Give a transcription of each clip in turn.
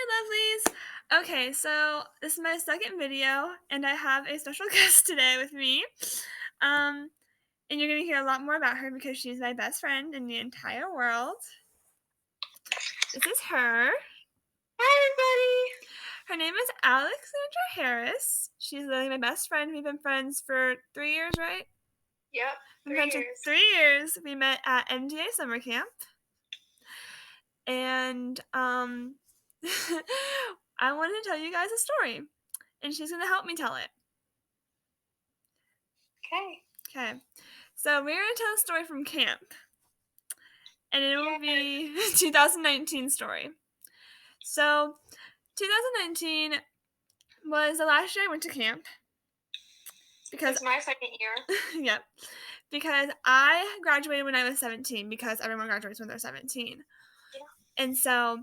Hi, lovelies. Okay, so this is my second video, and I have a special guest today with me. Um, and you're gonna hear a lot more about her because she's my best friend in the entire world. This is her. Hi, Her name is Alexandra Harris. She's literally my best friend. We've been friends for 3 years, right? everybody. Yep, We've been 3 friends for years. 3 years. We met at MDA summer camp, and I wanted to tell you guys a story, and she's gonna help me tell it. Okay. Okay, so we're gonna tell a story from camp, and it will Yes. be 2019 story. So 2019 was the last year I went to camp because It's my second year. yep, because I graduated when I was 17 because everyone graduates when they're 17. Yeah. And so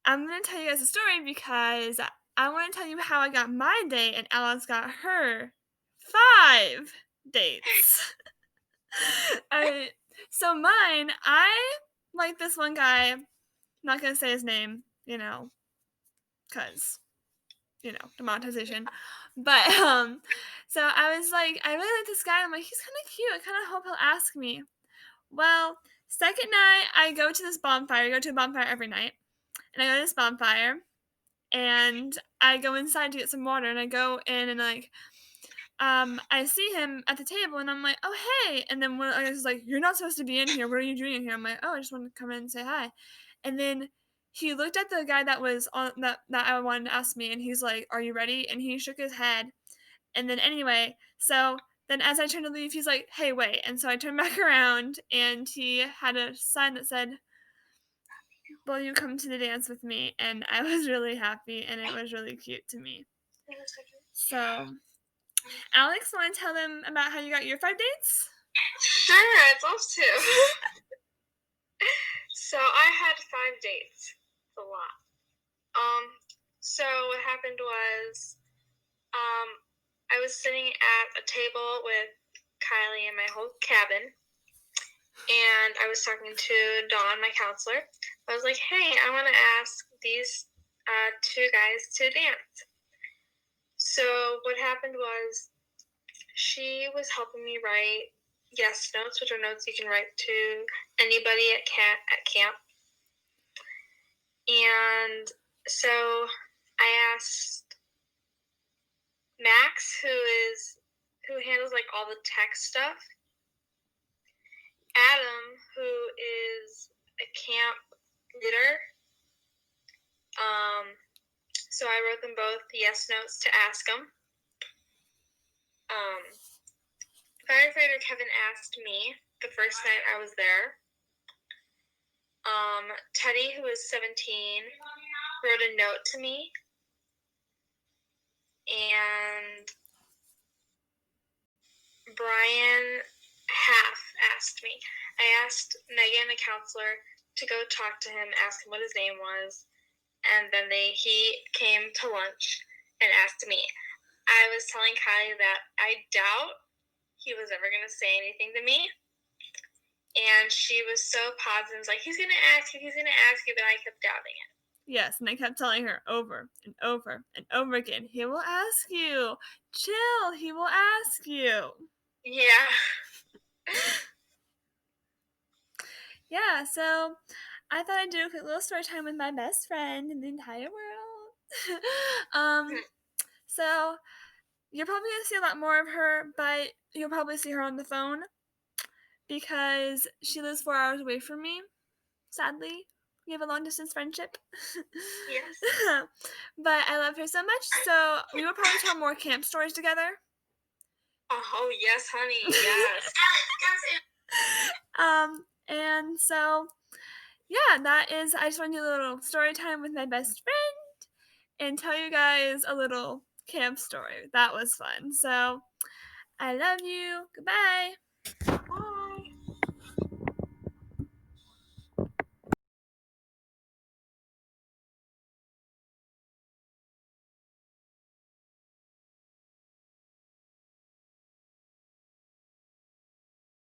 I'm gonna tell you guys a story because I want to tell you how I got my date and Alex got her 5 dates. Alright, so mine, I like this one guy, not gonna say his name, cause, demonetization. But so I was like, I really like this guy. I'm like, he's kind of cute. I kind of hope he'll ask me. Well, second night, I go to this bonfire. I go to a bonfire every night, and I go to this bonfire, and I go inside to get some water, and I go in and I see him at the table, and I'm like, "Oh, hey!" And then one of the guys is like, "You're not supposed to be in here. What are you doing in here?" I'm like, "Oh, I just wanted to come in and say hi." And then he looked at the guy that was on that I wanted to ask me, and he's like, "Are you ready?" And he shook his head. And then anyway, so then as I turned to leave, he's like, "Hey, wait!" And so I turned back around, and he had a sign that said, "Will you come to the dance with me?" And I was really happy, and it was really cute to me. So Alex, want to tell them about how you got your 5 dates? Sure, I'd love to. So I had 5 dates. It's a lot. So what happened was, I was sitting at a table with Kylie in my whole cabin, and I was talking to Dawn, my counselor. I was like, hey, I want to ask these 2 guys to dance. So what happened was, she was helping me write yes notes, which are notes you can write to anybody at camp. And so I asked Max, who handles like all the tech stuff, Adam, who is a camp leader. So I wrote them both yes notes to ask them. Firefighter Kevin asked me the first night I was there. Teddy, who was 17, wrote a note to me, and Brian half asked me. I asked Megan, the counselor, to go talk to him, ask him what his name was, and then he came to lunch and asked me. I was telling Kylie that I doubt he was ever going to say anything to me, and she was so positive, like, he's going to ask you, but I kept doubting it. Yes, and I kept telling her over and over and over again, he will ask you. Chill, he will ask you. Yeah. Yeah, so I thought I'd do a quick little story time with my best friend in the entire world. So you're probably gonna see a lot more of her, but you'll probably see her on the phone because she lives 4 hours away from me. Sadly, we have a long distance friendship. Yes. But I love her so much, so we will probably tell more camp stories together. Oh, yes, honey, yes. And so, yeah, I just want to do a little story time with my best friend and tell you guys a little camp story. That was fun. So, I love you. Goodbye. Bye.